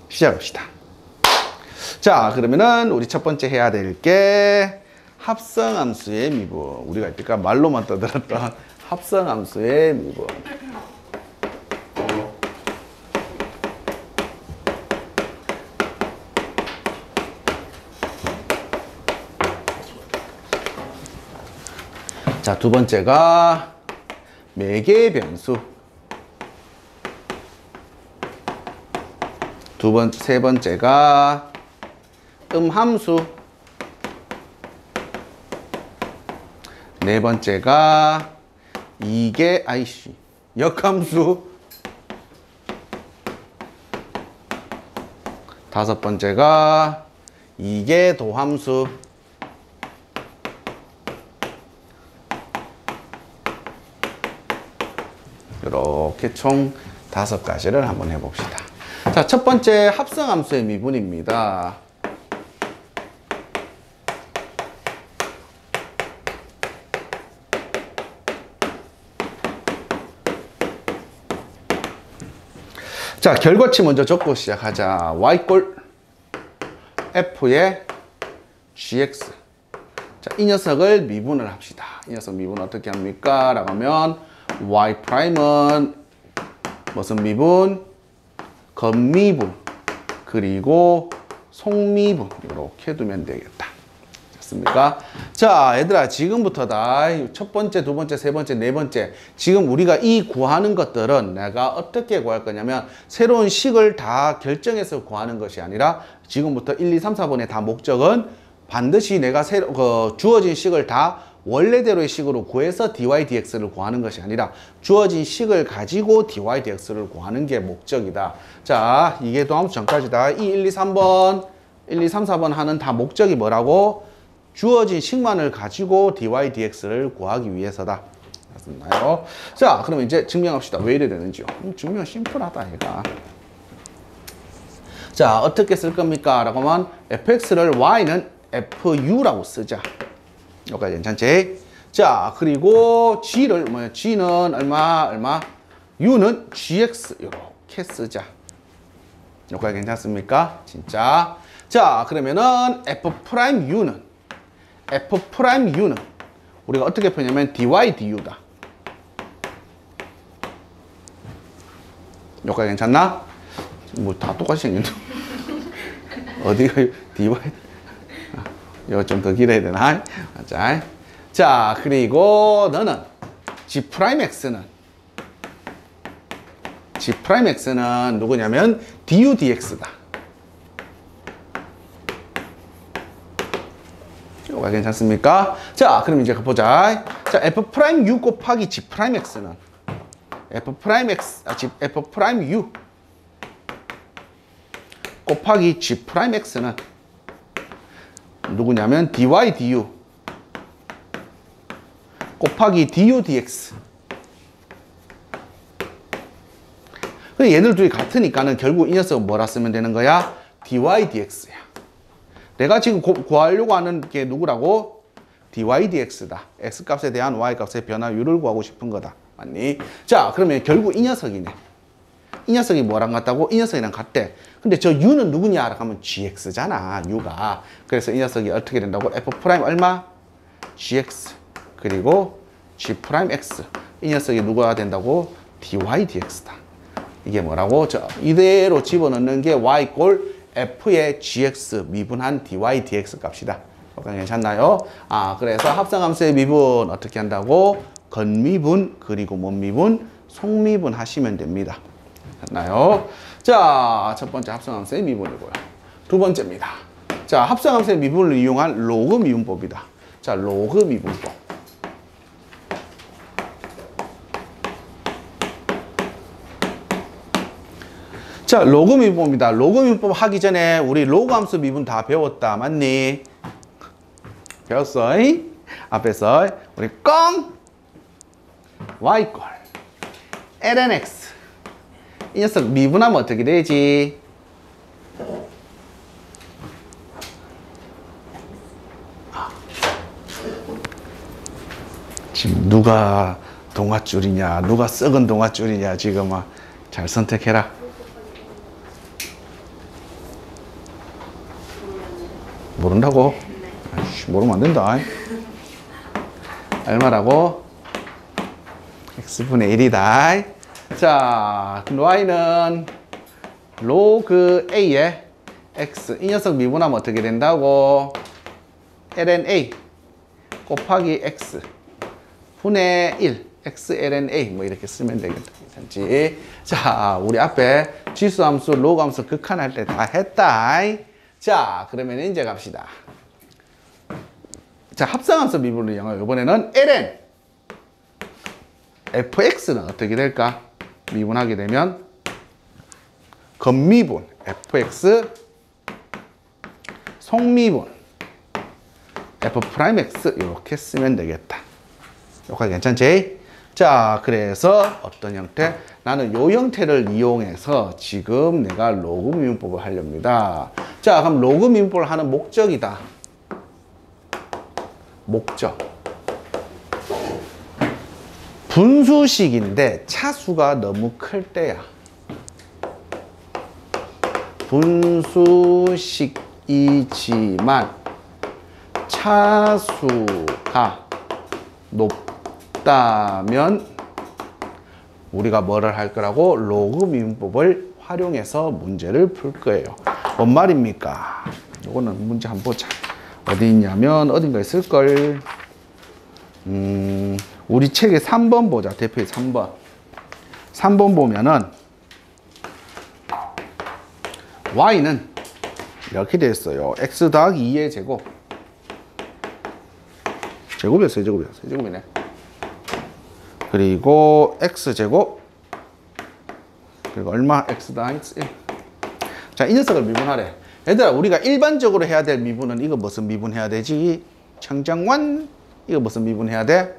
시작합시다. 자, 그러면은 우리 첫 번째 해야 될 게 합성함수의 미분. 우리가 이때까지 말로만 떠들었던 합성함수의 미분. 자, 두 번째가 매개 변수. 세 번째가 함수. 네 번째가 역함수. 다섯 번째가 도함수. 이렇게 총 5가지를 한번 해봅시다. 자, 첫 번째 합성함수의 미분입니다. 자, 결과치 먼저 적고 시작하자. y f의 gx. 자, 이 녀석을 미분을 합시다. 이 녀석 미분 어떻게 합니까? 라고 하면 y''은 무슨 미분? 겉미분 그리고 속미분 이렇게 두면 되겠다. 됐습니까? 자, 얘들아, 지금부터다. 첫 번째, 두 번째, 세 번째, 네 번째. 지금 우리가 이 구하는 것들은 내가 어떻게 구할 거냐면 새로운 식을 다 결정해서 구하는 것이 아니라 지금부터 1, 2, 3, 4번의 다 목적은 반드시 내가 주어진 식을 다 원래대로의 식으로 구해서 dy, dx를 구하는 것이 아니라 주어진 식을 가지고 dy, dx를 구하는 게 목적이다. 자, 이게 도함수 전까지다. 이 1, 2, 3번, 1, 2, 3, 4번 하는 다 목적이 뭐라고? 주어진 식만을 가지고 dy, dx를 구하기 위해서다. 맞나요? 자, 그러면 이제 증명합시다. 왜 이래 되는지요? 증명 심플하다, 얘가. 자, 어떻게 쓸 겁니까? 라고 하면 fx를 y는 fu라고 쓰자. 여기까지 괜찮지? 자, 그리고 g는 얼마? u는 gx 이렇게 쓰자. 여기까지 괜찮습니까? 진짜. 자, 그러면은 f'u는 우리가 어떻게 표현하면 dy, du다. 여기까지 괜찮나? 뭐 다 똑같이 생긴다. 어디가 dy? 이거 좀 더 길어야 되나? 자, 그리고 너는 g'x는 누구냐면 du dx다. 이거 괜찮습니까? 자, 그럼 이제 보자. 자, f'u 곱하기 g'x는 f'u 곱하기 g'x는 누구냐면 dy du 곱하기 du dx. 얘들 둘이 같으니까는 결국 이 녀석은 뭐라 쓰면 되는 거야? dy dx야. 내가 지금 구하려고 하는 게 누구라고? dy dx다. x 값에 대한 y 값의 변화율을 구하고 싶은 거다. 맞니? 자, 그러면 결국 이 녀석이네. 이 녀석이 뭐랑 같다고? 이 녀석이랑 같대. 근데 저 u는 누구냐? 라고 하면 gx잖아, u가. 그래서 이 녀석이 어떻게 된다고? f' 얼마? gx. 그리고 g'x. 이 녀석이 누가 된다고? dy dx다. 이게 뭐라고? 이대로 집어넣는 게 y f의 gx 미분한 dy dx 값이다. 괜찮나요? 아, 그래서 합성함수의 미분 어떻게 한다고? 겉미분 그리고 몸미분, 속미분 하시면 됩니다. 됐나요? 자, 첫 번째 합성함수의 미분이고요. 두 번째입니다. 자, 합성함수의 미분을 이용한 로그 미분법이다. 자, 로그 미분법. 자, 로그 미분법입니다. 로그 미분법 하기 전에 우리 로그 함수 미분 다 배웠다. 맞니? 배웠어? 앞에서 우리 껌 y ln x. 이 녀석 미분하면 어떻게 되지? 지금 누가 동아줄이냐, 누가 썩은 동아줄이냐, 지금 잘 선택해라. 모른다고? 아이씨, 모르면 안 된다. 얼마라고? x분의 1이다. 자, y는 로그 a에 x, 이 녀석 미분하면 어떻게 된다고? ln a 곱하기 x 분의 1 x ln a 뭐 이렇게 쓰면 되겠다. 괜찮지? 자, 우리 앞에 지수함수, 로그함수 극한할 때 다 했다. 자, 그러면 이제 갑시다. 자, 합성함수 미분을 이용하여 이번에는 ln fx는 어떻게 될까? 미분하게 되면 겉미분 fx 속미분 f'x 이렇게 쓰면 되겠다. 여기까지 괜찮지? 자, 그래서 어떤 형태? 나는 요 형태를 이용해서 지금 내가 로그 미분법을 하렵니다. 자, 그럼 로그 미분법을 하는 목적이다. 목적. 분수식인데 차수가 너무 클 때야. 분수식이지만 차수가 높다면 우리가 뭐를 할 거라고? 로그 미분법을 활용해서 문제를 풀 거예요. 뭔 말입니까? 이거는 문제 한번 보자. 어디 있냐면 어딘가 있을걸. 우리 책에 3번 보자. 대표의 3번. 3번 보면은 y는 이렇게 되어 있어요. x 더하기 2의 제곱. 제곱이었어요. 세제곱이었어요. 세제곱이네. 그리고 x제곱. 그리고 얼마? x 더하기 1. 자, 이 녀석을 미분하래. 얘들아, 우리가 일반적으로 해야 될 미분은 이거 무슨 미분해야 되지? 청정원. 이거 무슨 미분해야 돼?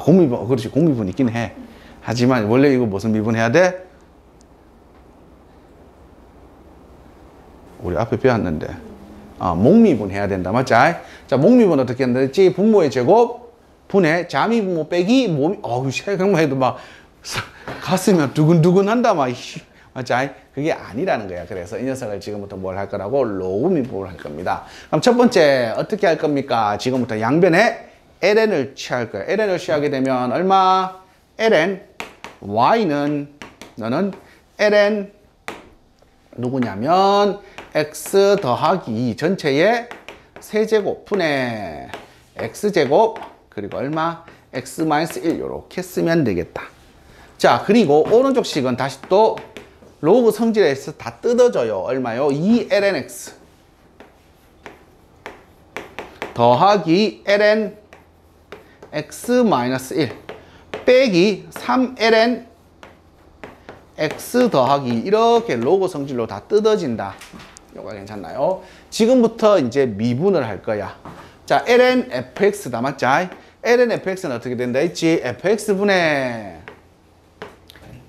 공미분. 그렇지. 공미분 있긴 해. 하지만 원래 이거 무슨 미분해야 돼? 우리 앞에 배웠는데. 목미분 해야 된다. 맞지? 자, 목미분 어떻게 한다 했지? 분모의 제곱 분의 자미분모 빼기 모미. 생각만 해도 막 가슴이 두근두근 한다. 막. 맞지? 그게 아니라는 거야. 그래서 이 녀석을 지금부터 뭘 할 거라고? 로그 미분을 할 겁니다. 그럼 첫 번째 어떻게 할 겁니까? 지금부터 양변에 ln을 취할 거야. ln을 취하게 되면 얼마? ln y는 너는 ln 누구냐면 x 더하기 2 전체의 세제곱 분의 x제곱 그리고 얼마? x-1 이렇게 쓰면 되겠다. 자, 그리고 오른쪽 식은 다시 또 로그 성질에서 다 뜯어져요. 얼마요? 2lnx 더하기 ln x-1 빼기 3ln x 더하기 이렇게 로그 성질로 다 뜯어진다. 이거 괜찮나요? 지금부터 이제 미분을 할 거야. 자, ln fx다. 맞지? ln fx는 어떻게 된다 했지? fx분의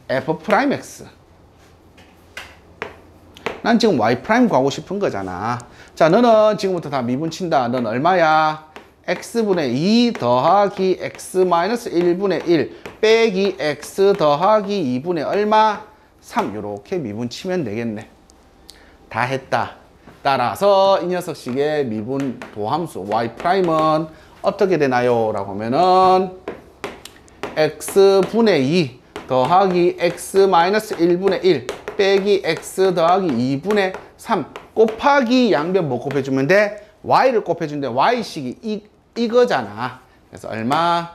f'x. 난 지금 y' 구하고 싶은 거잖아. 자, 너는 지금부터 다 미분 친다. 넌 얼마야? x분의 2 더하기 x-1분의 1 빼기 x 더하기 2분의 얼마? 3. 이렇게 미분 치면 되겠네. 다 했다. 따라서 이 녀석식의 미분 도함수 y'은 어떻게 되나요? 라고 하면은 x분의 2 더하기 x-1분의 1 빼기 x 더하기 2분의 3 곱하기 양변 뭐 곱해주면 돼? y를 곱해주는데 y식이 이거잖아. 그래서 얼마?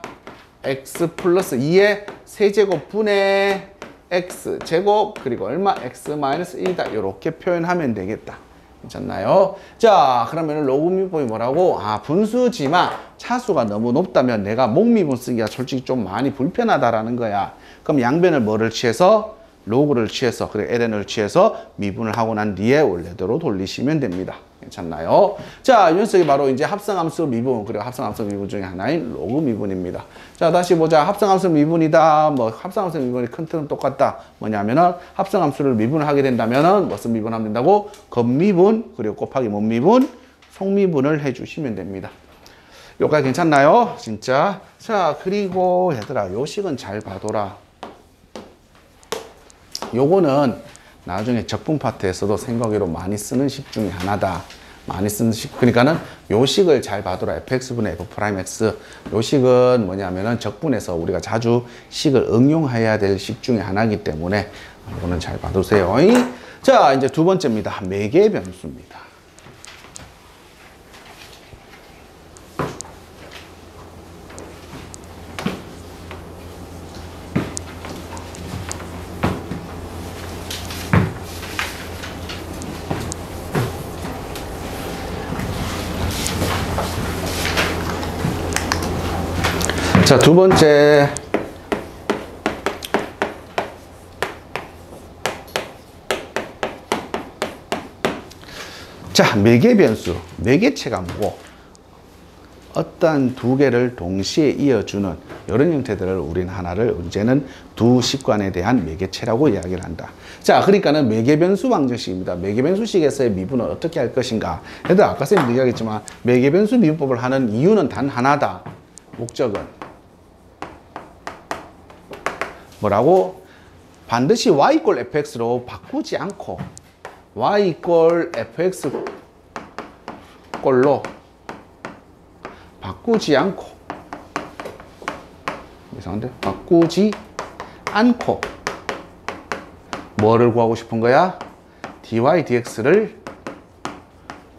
x 플러스 2의 세제곱 분의 x제곱 그리고 얼마? x-1이다. 이렇게 표현하면 되겠다. 괜찮나요? 자, 그러면 로그 미분이 뭐라고? 분수지만 차수가 너무 높다면 내가 목미분 쓰기가 솔직히 좀 많이 불편하다라는 거야. 그럼 양변을 뭐를 취해서? 로그를 취해서, 그리고 ln을 취해서 미분을 하고 난 뒤에 원래대로 돌리시면 됩니다. 괜찮나요? 자, 이 녀석이 바로 이제 합성함수 미분, 그리고 합성함수 미분 중에 하나인 로그 미분입니다. 자, 다시 보자. 합성함수 미분이다. 뭐, 합성함수 미분의 큰 틀은 똑같다. 뭐냐면은, 합성함수를 미분을 하게 된다면은, 무슨 미분하면 된다고? 겉미분, 그리고 곱하기 못미분, 속미분을 해주시면 됩니다. 여기까지 괜찮나요? 진짜. 자, 그리고 얘들아, 요 식은 잘 봐둬라. 요거는 나중에 적분 파트에서도 생각외로 많이 쓰는 식 중에 하나다. 많이 쓰는 식. 그러니까는 요 식을 잘 봐둬라. fx분의 f'x. 요 식은 뭐냐면은 적분에서 우리가 자주 식을 응용해야 될 식 중에 하나이기 때문에 이거는 잘 봐두세요. 자, 이제 두 번째입니다. 매개 변수입니다. 자, 두 번째. 자, 매개 변수. 매개체가 뭐고, 어떤 두 개를 동시에 이어주는 이런 형태들을 우리는 하나를 언제는 두 식관에 대한 매개체라고 이야기를 한다. 자, 그러니까는 매개 변수 방정식입니다. 매개 변수식에서의 미분은 어떻게 할 것인가. 얘들 아까 쌤이 얘기하겠지만 매개 변수 미분법을 하는 이유는 단 하나다. 목적은 뭐라고? 반드시 y = fx로 바꾸지 않고 y = fx 꼴로 바꾸지 않고, 이상한데? 바꾸지 않고 뭐를 구하고 싶은 거야? dy dx를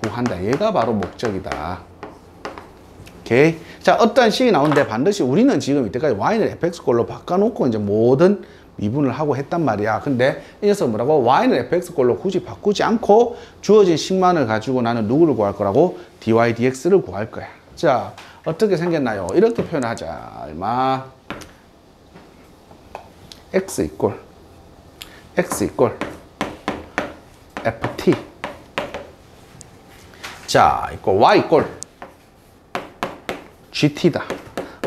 구한다. 얘가 바로 목적이다. 오케이. 자, 어떠한 식이 나오는데 반드시 우리는 지금 이때까지 y는 fx 꼴로 바꿔놓고 이제 모든 미분을 하고 했단 말이야. 근데 이 녀석 뭐라고? y는 fx 꼴로 굳이 바꾸지 않고 주어진 식만을 가지고 나는 누구를 구할 거라고? dy dx를 구할 거야. 자, 어떻게 생겼나요? 이렇게 표현하자. 얼마? x 이꼴 ft. 자, 이꼴 y 이꼴 gt다.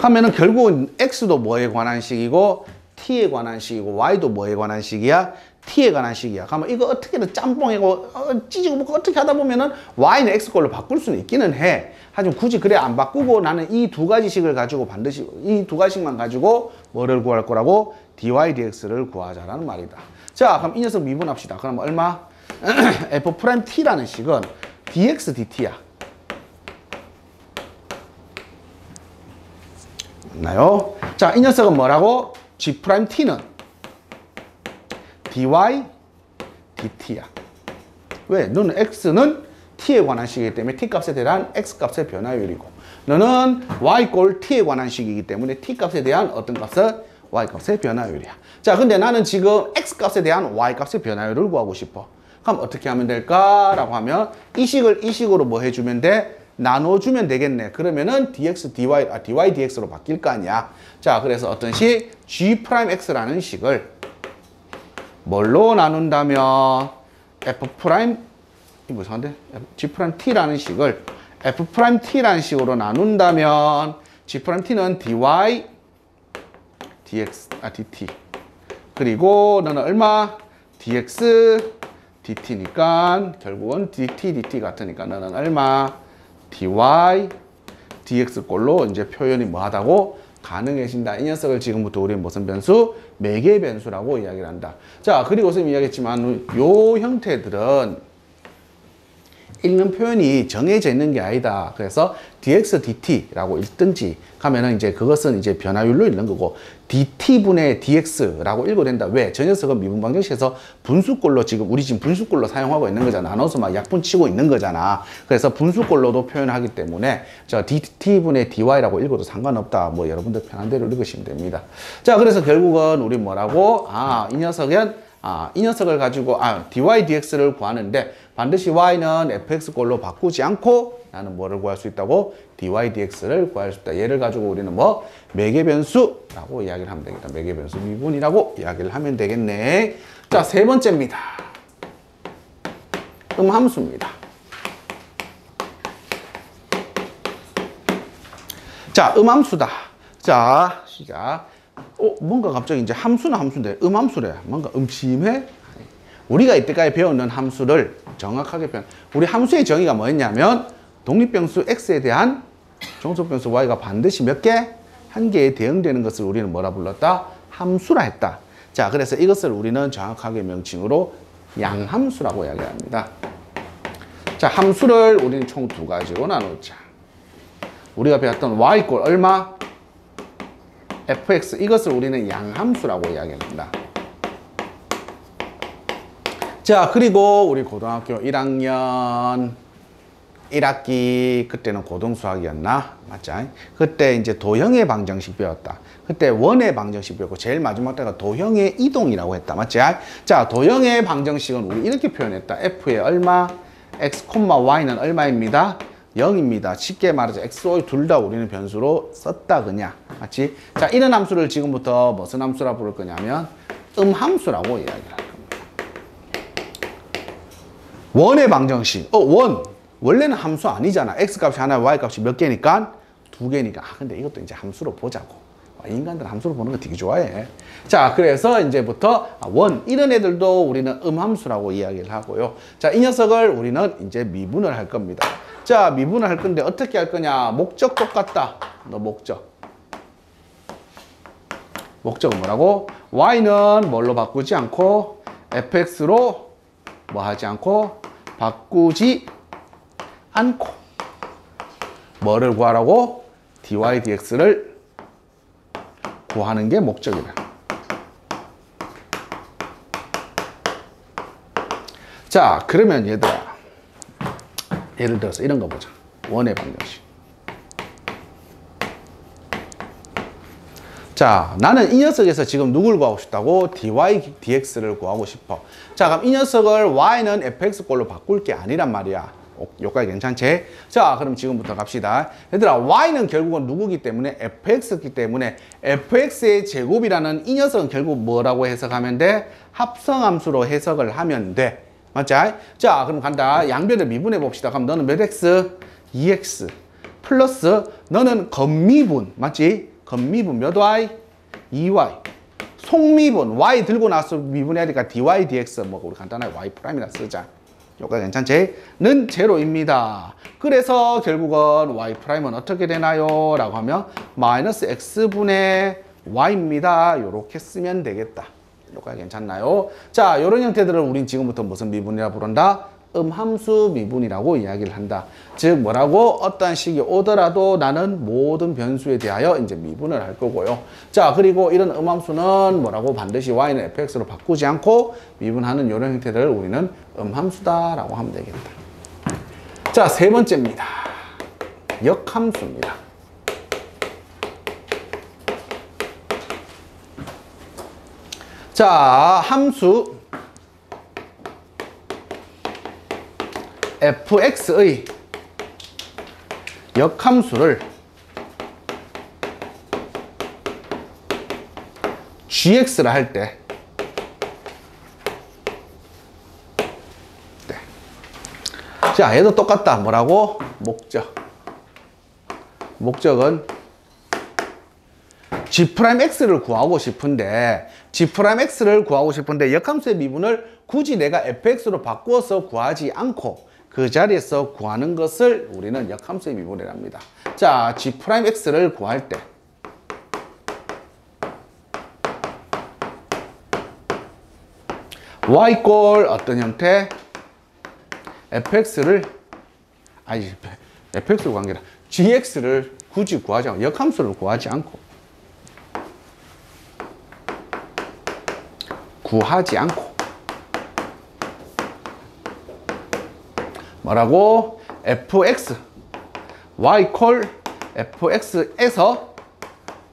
하면은 결국은 x도 뭐에 관한 식이고 t에 관한 식이고 y도 뭐에 관한 식이야? t에 관한 식이야. 그러면 이거 어떻게든 짬뽕이고 찌지고 먹고 어떻게 하다 보면은 y는 x 꼴로 바꿀 수는 있기는 해. 하지만 굳이 그래 안 바꾸고 나는 이 두 가지 식을 가지고 반드시 이 두 가지씩만 가지고 뭐를 구할 거라고? dy dx를 구하자라는 말이다. 자, 그럼 이 녀석 미분합시다. 그럼 얼마? f't라는 식은 dx dt야. 맞나요? 자, 이 녀석은 뭐라고? g't는 dy dt야. 왜? 너는 x는 t에 관한 식이기 때문에 t 값에 대한 x 값의 변화율이고, 너는 y 꼴 t에 관한 식이기 때문에 t 값에 대한 어떤 값은 y 값의 변화율이야. 자, 근데 나는 지금 x 값에 대한 y 값의 변화율을 구하고 싶어. 그럼 어떻게 하면 될까라고 하면 이 식을 이 식으로 뭐 해주면 돼? 나눠주면 되겠네. 그러면은 dy dx로 바뀔 거 아니야. 자, 그래서 어떤 식? g'x라는 식을 뭘로 나눈다면 이거 이상한데? g't라는 식을 f't라는 식으로 나눈다면 g't는 dy dt. 그리고 너는 얼마? dx dt니까 결국은 dt 같으니까 너는 얼마? dy dx 꼴로 이제 표현이 뭐하다고? 가능해진다. 이 녀석을 지금부터 우리는 무슨 변수? 매개 변수라고 이야기를 한다. 자, 그리고 선생님이 이야기했지만 요 형태들은 읽는 표현이 정해져 있는 게 아니다. 그래서 dx dt라고 읽든지 하면은 이제 그것은 이제 변화율로 읽는 거고, dt분의 dx라고 읽어야 된다. 왜? 저 녀석은 미분 방정식에서 분수꼴로 우리 지금 분수꼴로 사용하고 있는 거잖아. 나눠서 막 약분 치고 있는 거잖아. 그래서 분수꼴로도 표현하기 때문에 저 dt분의 dy라고 읽어도 상관없다. 뭐 여러분들 편한 대로 읽으시면 됩니다. 자, 그래서 결국은 우리 뭐라고? 이 녀석을 가지고 dy dx를 구하는데 반드시 y는 fx 꼴로 바꾸지 않고 나는 뭐를 구할 수 있다고? dy dx를 구할 수 있다. 얘를 가지고 우리는 뭐? 매개 변수라고 이야기를 하면 되겠다. 매개 변수 미분이라고 이야기를 하면 되겠네. 자, 세 번째입니다. 함수입니다. 자, 함수다. 자, 시작. 뭔가 갑자기 이제 함수는 함수인데 함수래. 뭔가 음침해? 우리가 이때까지 배웠는 함수를 정확하게 우리 함수의 정의가 뭐였냐면 독립변수 x에 대한 종속 변수 y가 반드시 몇 개? 한 개에 대응되는 것을 우리는 뭐라 불렀다? 함수라 했다. 자, 그래서 이것을 우리는 정확하게 명칭으로 양함수라고 이야기합니다. 자, 함수를 우리는 총 두 가지로 나누자. 우리가 배웠던 y 꼴 얼마? fx, 이것을 우리는 양함수라고 이야기합니다. 자, 그리고 우리 고등학교 1학년 1학기, 그때는 고등수학이었나? 맞죠? 그때 이제 도형의 방정식 배웠다. 그때 원의 방정식 배웠고, 제일 마지막 때가 도형의 이동이라고 했다. 맞지? 자, 도형의 방정식은 우리 이렇게 표현했다. f의 얼마? x, y는 얼마입니다? 0입니다. 쉽게 말해서 x, y 둘 다 우리는 변수로 썼다, 그냥. 맞지? 자, 이런 함수를 지금부터 무슨 함수라 부를 거냐면, 함수라고 이야기를 할 겁니다. 원의 방정식. 원. 원래는 함수 아니잖아. x 값이 하나, y 값이 몇 개니까? 두 개니까. 근데 이것도 이제 함수로 보자고. 인간들은 함수로 보는 거 되게 좋아해. 자, 그래서 이제부터 원, 이런 애들도 우리는 함수라고 이야기를 하고요. 자, 이 녀석을 우리는 이제 미분을 할 겁니다. 자, 미분을 할 건데 어떻게 할 거냐? 목적 똑같다. 너 목적은 뭐라고? y는 뭘로 바꾸지 않고 fx로 뭐 하지 않고 바꾸지 않고 뭐를 구하라고? dy dx를 구하는 게 목적이다. 자, 그러면 얘들아, 예를 들어서 이런 거 보자. 원의 방정식. 자, 나는 이 녀석에서 지금 누굴 구하고 싶다고? dy dx를 구하고 싶어. 자, 그럼 이 녀석을 y는 fx 꼴로 바꿀 게 아니란 말이야. 여기까지 괜찮지? 자, 그럼 지금부터 갑시다. 얘들아, y는 결국은 누구기 때문에? fx이기 때문에 fx의 제곱이라는 이 녀석은 결국 뭐라고 해석하면 돼? 합성함수로 해석을 하면 돼. 맞지? 자, 그럼 간다. 양변을 미분해 봅시다. 그럼 너는 몇 x? 2x 플러스 너는 겉미분, 맞지? 겉미분 몇 y? 2y. 속미분, y 들고 나서 미분해야 되니까 dy dx 뭐 우리 간단하게 y 프라임이라 쓰자. 여기까지 괜찮지? 는 제로입니다. 그래서 결국은 y 프라임은 어떻게 되나요? 라고 하면 마이너스 x분의 y입니다. 이렇게 쓰면 되겠다. 여기까지 괜찮나요? 자, 이런 형태들을 우린 지금부터 무슨 미분이라 부른다? 함수 미분이라고 이야기를 한다. 즉 뭐라고? 어떠한 식이 오더라도 나는 모든 변수에 대하여 이제 미분을 할 거고요. 자, 그리고 이런 함수는 뭐라고? 반드시 y는 fx로 바꾸지 않고 미분하는 이런 형태들을 우리는 함수다라고 하면 되겠다. 자, 세 번째입니다. 역함수입니다. 자, 함수 fx의 역함수를 gx라 할 때 네. 자, 얘도 똑같다. 뭐라고? 목적은 g'x를 구하고 싶은데 g'x를 구하고 싶은데 역함수의 미분을 굳이 내가 fx로 바꾸어서 구하지 않고 그 자리에서 구하는 것을 우리는 역함수의 미분이라 합니다. 자, g'x를 구할 때 y꼴 어떤 형태? fx를 구한 게 아니라 gx를 굳이 구하지 않고 역함수를 구하지 않고 뭐라고? fx y콜 fx에서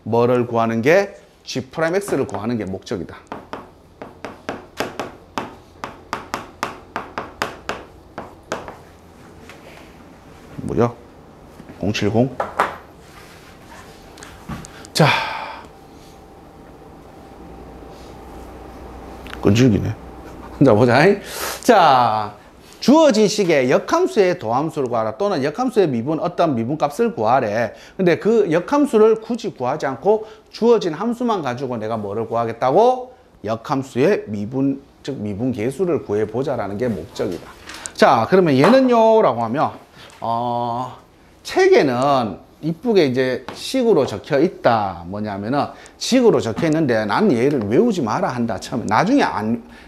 뭐를 구하는 게? g'x를 구하는 게 목적이다. 뭐야? 070? 자, 끈질기네. 자, 보자. 자, 주어진 식의 역함수의 도함수를 구하라 또는 역함수의 미분 어떤 미분값을 구하래. 근데 그 역함수를 굳이 구하지 않고 주어진 함수만 가지고 내가 뭐를 구하겠다고? 역함수의 미분, 즉 미분계수를 구해보자라는 게 목적이다. 자, 그러면 얘는요 라고 하면 책에는 이쁘게 이제 식으로 적혀 있다. 뭐냐면은 식으로 적혀 있는데 나는 얘를 외우지 마라 한다. 처음에.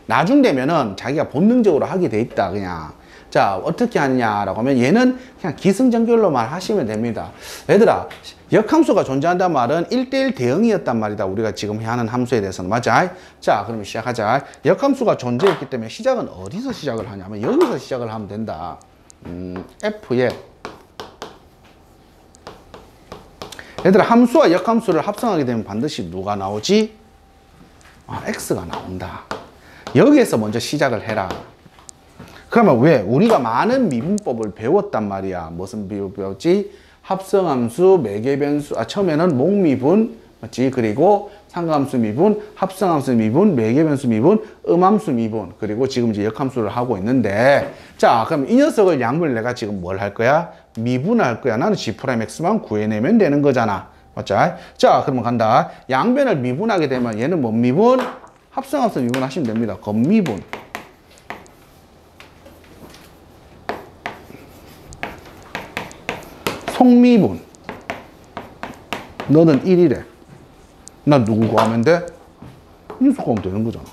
나중 되면은 자기가 본능적으로 하게 돼 있다. 그냥. 자, 어떻게 하느냐라고 하면 얘는 그냥 기승전결로만 하시면 됩니다. 얘들아, 역함수가 존재한다는 말은 1대1 대응이었단 말이다. 우리가 지금 하는 함수에 대해서는. 맞아? 자, 그러면 시작하자. 역함수가 존재했기 때문에 시작은 어디서 시작을 하냐면 여기서 시작을 하면 된다. F에 얘들아, 함수와 역함수를 합성하게 되면 반드시 누가 나오지? X가 나온다. 여기에서 먼저 시작을 해라. 그러면 왜? 우리가 많은 미분법을 배웠단 말이야. 무슨 미분 배웠지? 합성함수, 매개변수, 처음에는 목미분, 맞지? 그리고 상가함수 미분, 합성함수 미분, 매개변수 미분, 음함수 미분, 그리고 지금 이제 역함수를 하고 있는데, 자, 그럼 이 녀석을 양분을 내가 지금 뭘 할 거야? 미분할 거야. 나는 G'X만 구해내면 되는 거잖아. 맞죠? 자, 그러면 간다. 양변을 미분하게 되면 얘는 뭔 미분? 합성함수 미분하시면 됩니다. 겉미분. 속미분. 너는 1이래. 나 누구 구하면 돼? 이 녀석 구하면 되는 거잖아.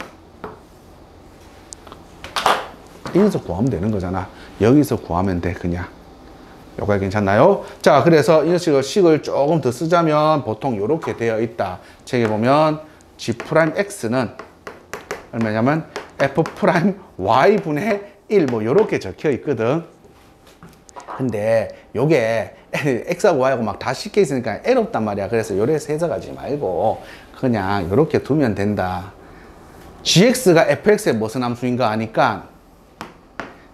이 녀석 구하면 되는 거잖아. 여기서 구하면 돼, 그냥. 여기까지 괜찮나요? 자, 그래서 이 녀석을 식을 조금 더 쓰자면 보통 이렇게 되어 있다. 책에 보면 G'X는 얼마냐면 F'Y분의 1 뭐 이렇게 적혀 있거든. 근데 요게 X하고 Y하고 막 다 쉽게 있으니까 애롭단 말이야. 그래서 요래서 해석하지 말고 그냥 요렇게 두면 된다. GX가 FX의 무슨 함수인가 아니까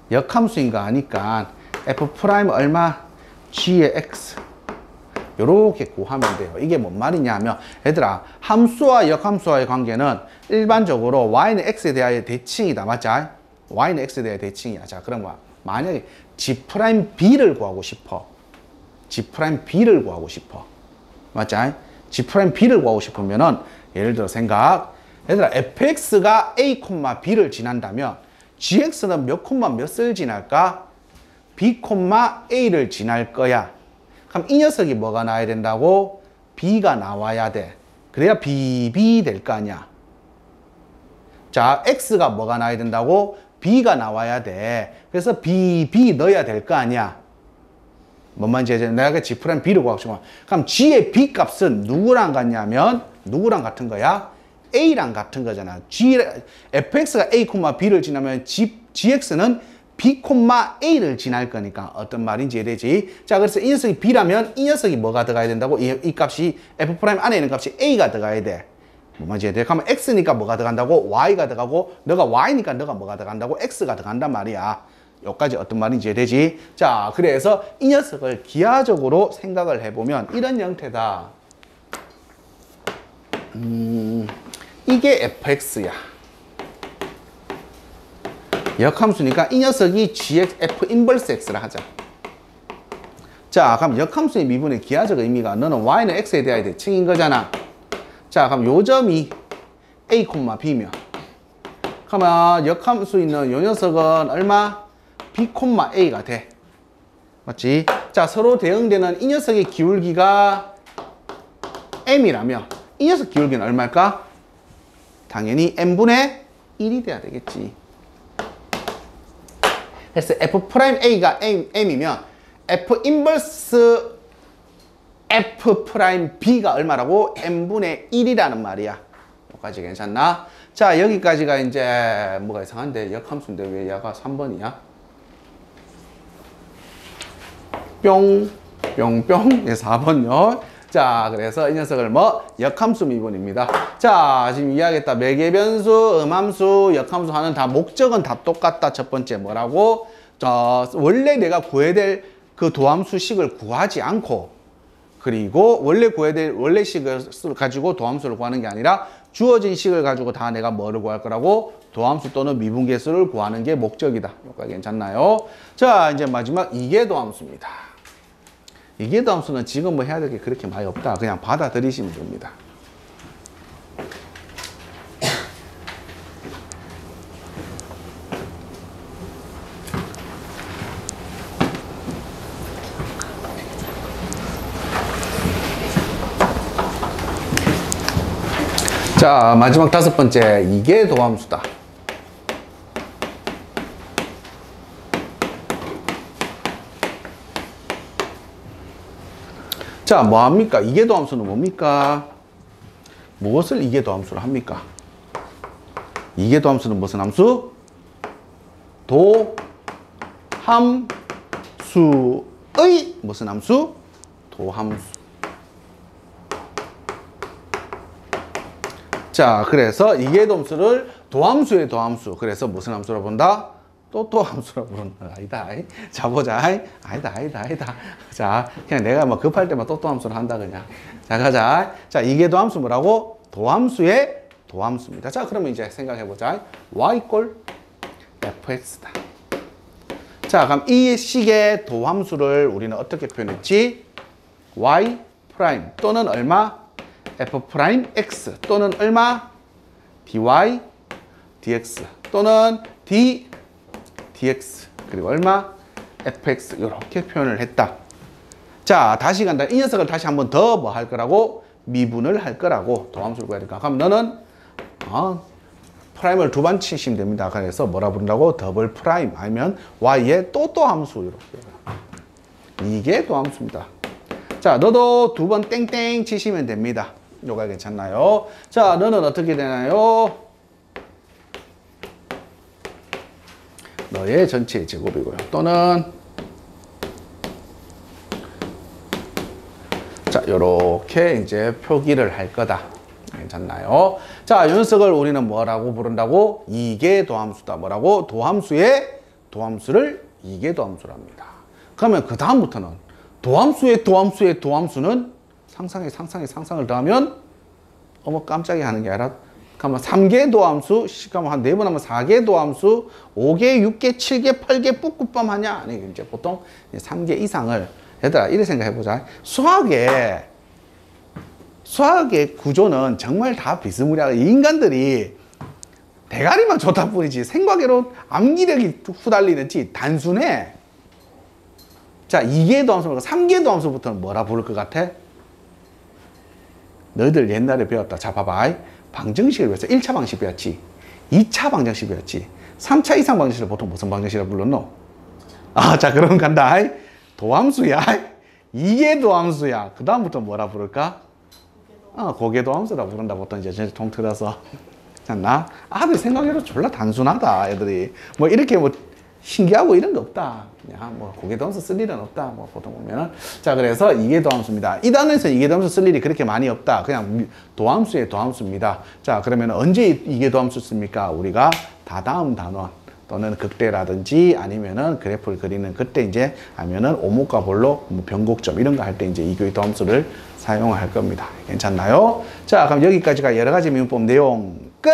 역함수인가 아니까 F' 얼마? G의 X 요렇게 구하면 돼요. 이게 뭔 말이냐 하면 얘들아, 함수와 역함수와의 관계는 일반적으로 Y는 X에 대하여 대칭이다. 맞지? Y는 X에 대하여 대칭이야. 자, 그럼 만약에 G'B를 구하고 싶어. G'B를 구하고 싶어. 맞지? G'B를 구하고 싶으면은 예를 들어 생각. 얘들아, fx가 a, b를 지난다면 gx는 몇 콤마 몇을 지날까? b, a를 지날 거야. 그럼 이 녀석이 뭐가 나와야 된다고? b가 나와야 돼. 그래야 bb 될 거 아니야. 자, x가 뭐가 나와야 된다고? b가 나와야 돼. 그래서 bb 넣어야 될 거 아니야. 뭔 말인지 알지? 내가 G'B를 구하고 싶어. 그럼 G의 B 값은 누구랑 같냐면 누구랑 같은 거야? A랑 같은 거잖아. fx가 A, B를 지나면 gx는 B, A를 지날 거니까 어떤 말인지 이해되지? 자, 그래서 이 녀석이 B라면 이 녀석이 뭐가 들어가야 된다고? 이 값이 F' 안에 있는 값이 A가 들어가야 돼. 뭔 말인지 이해돼? 그러면 X니까 뭐가 들어간다고? Y가 들어가고 너가 Y니까 너가 뭐가 들어간다고? X가 들어간단 말이야. 여기까지 어떤 말인지 이해되지? 자, 그래서 이 녀석을 기하적으로 생각을 해보면 이런 형태다. 이게 fx야. 역함수니까 이 녀석이 gx, f 인버스 x라 하자. 자, 그럼 역함수의 미분의 기하적 의미가 너는 y는 x에 대하여 대칭인 거잖아. 자, 그럼 요 점이 a, b면 그러면 역함수 있는 요 녀석은 얼마? b, a가 돼. 맞지? 자, 서로 대응되는 이 녀석의 기울기가 m이라면 이 녀석 기울기는 얼마일까? 당연히 n분의 1이 돼야 되겠지. 그래서 f'a가 m이면 f 인버스 f'b가 얼마라고? n분의 1이라는 말이야. 여기까지 괜찮나? 자, 여기까지가 이제 뭐가 이상한데 역함수인데 왜 얘가 3번이야? 뿅, 뿅뿅, 4번요. 자, 그래서 이 녀석을 뭐? 역함수 미분입니다. 자, 지금 이야기했다. 매개변수, 음함수, 역함수 하는 다 목적은 다 똑같다. 첫 번째 뭐라고? 원래 내가 구해야 될 그 도함수식을 구하지 않고, 그리고 원래 구해야 될 원래 식을 가지고 도함수를 구하는 게 아니라 주어진 식을 가지고 다 내가 뭐를 구할 거라고? 도함수 또는 미분계수를 구하는 게 목적이다. 여기까지 괜찮나요? 자, 이제 마지막 이계도함수입니다. 이계도함수는 지금 뭐 해야 될 게 그렇게 많이 없다. 그냥 받아들이시면 됩니다. 자, 마지막 5번째. 이게 도함수다. 자, 뭐합니까? 이게 도함수는 뭡니까? 무엇을 이게 도함수로 합니까? 이게 도함수는 무슨 함수? 도함수의 무슨 함수? 도함수. 자, 그래서 이게 도함수를 도함수의 도함수. 그래서 무슨 함수로 본다? 또또함수로 부른다. 아니다. 자, 보자. 아니다. 자, 그냥 내가 뭐 급할 때만 또또함수로 한다, 그냥. 자, 가자. 자, 이게 도함수 뭐라고? 도함수의 도함수입니다. 자, 그러면 이제 생각해보자. y 꼴 fx다. 자, 그럼 이 식의 도함수를 우리는 어떻게 표현했지? y 프라임 또는 얼마? f 프라임 x 또는 얼마? dy dx 또는 d dx 그리고 얼마? fx 이렇게 표현을 했다. 자, 다시 간다. 이 녀석을 다시 한번 더 뭐 할 거라고? 미분을 할 거라고 도함수를 구해야 될까? 그럼 너는 프라임을 2번 치시면 됩니다. 그래서 뭐라 부른다고? 더블 프라임 아니면 y의 또또 함수 이렇게. 이게 도함수입니다. 자, 너도 2번 땡땡 치시면 됩니다. 요가 괜찮나요? 자, 너는 어떻게 되나요? 너의 전체 제곱이고요. 또는 자, 요렇게 이제 표기를 할 거다. 괜찮나요? 자, 이 녀석을 우리는 뭐라고 부른다고? 이게 도함수다. 뭐라고? 도함수의 도함수를 이게 도함수랍니다. 그러면 그 다음부터는 도함수의 도함수는 상상을 더하면 어머 깜짝이야 하는 게 아니라 그러면 3개 도함수, 그러면 한 4번 하면 4개 도함수, 5개, 6개, 7개, 8개 뿌꾸밤 하냐? 아니, 이제 보통 3개 이상을 얘들아 이렇게 생각해보자. 수학의 구조는 정말 다 비스무리하고 인간들이 대가리만 좋다 뿐이지 생각외로 암기력이 후달리는지 단순해. 자, 2개 도함수, 3개 도함수부터는 뭐라 부를 것 같아? 너희들 옛날에 배웠다. 자, 봐봐. 방정식을 배웠어. 1차 방식 배웠지. 2차 방정식 배웠지. 3차 이상 방정식을 보통 무슨 방정식이라고 불렀노? 자, 그럼 간다. 도함수야. 이게 도함수야. 그 다음부터 뭐라 부를까? 고개도함수라 부른다. 보통 이제 통틀어서. 잖나? 아들 생각해도 졸라 단순하다. 애들이. 뭐 이렇게 뭐 신기하고 이런 거 없다. 그냥 뭐 고개도함수 쓸 일은 없다. 뭐 보통 보면은. 자, 그래서 이게 도함수입니다. 이 단어에서 이게 도함수 쓸 일이 그렇게 많이 없다. 그냥 도함수의 도함수입니다. 자, 그러면 언제 이게 도함수 씁니까? 우리가 다다음 단원 또는 극대라든지 아니면은 그래프를 그리는 그때 이제 아니면은 오목과 볼록 뭐 변곡점 이런 거 할 때 이제 이게 도함수를 사용할 겁니다. 괜찮나요? 자, 그럼 여기까지가 여러 가지 미분법 내용 끝!